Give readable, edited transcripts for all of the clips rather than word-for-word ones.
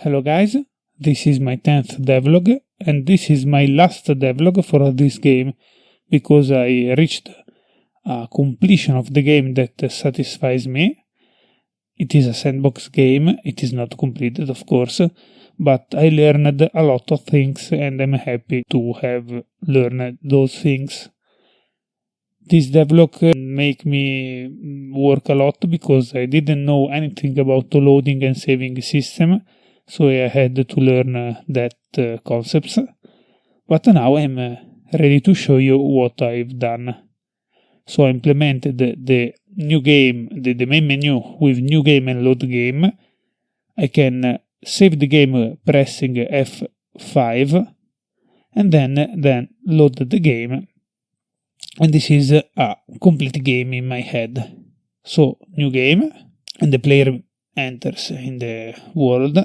Hello guys, this is my 10th devlog, and this is my last devlog for this game, because I reached a completion of the game that satisfies me. It is a sandbox game, it is not completed of course, but I learned a lot of things and I'm happy to have learned those things. This devlog make me work a lot because I didn't know anything about the loading and saving system, so I had to learn that concepts. But now I'm ready to show you what I've done. So I implemented the new game, the main menu with new game and load game. I can save the game pressing F5 and then load the game. And this is a complete game in my head. So, new game, and the player enters in the world.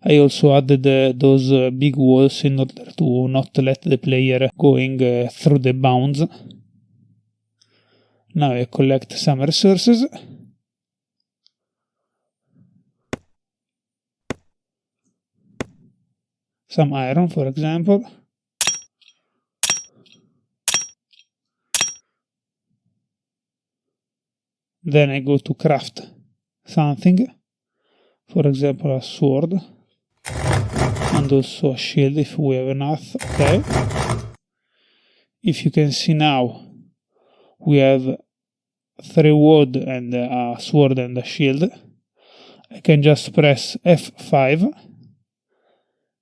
I also added those big walls in order to not let the player going through the bounds. Now I collect some resources. Some iron, for example. Then I go to craft something, for example a sword, and also a shield if we have enough, okay. If you can see now, we have 3 wood and a sword and a shield. I can just press F5,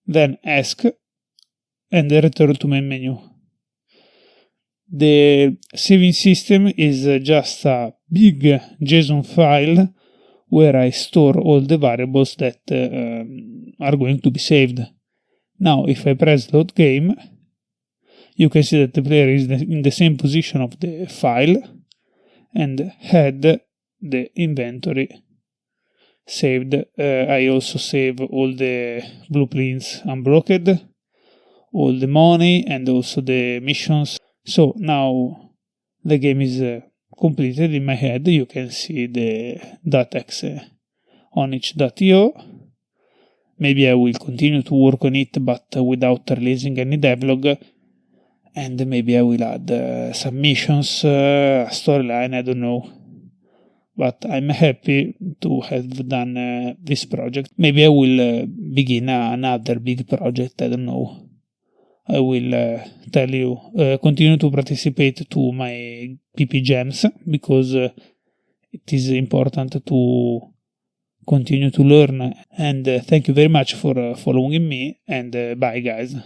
then ask, and return to main menu. The saving system is just a big JSON file where I store all the variables that are going to be saved. Now, if I press load game, you can see that the player is in the same position of the file and had the inventory saved. I also save all the blueprints unblocked, all the money, and also the missions. So now the game is completed in my head. You can see the .exe on each.io. Maybe I will continue to work on it, but without releasing any devlog. And maybe I will add some missions, a storyline, I don't know. But I'm happy to have done this project. Maybe I will begin another big project, I don't know. I will tell you, continue to participate to my PP Jams, because it is important to continue to learn. And thank you very much for following me, and bye guys.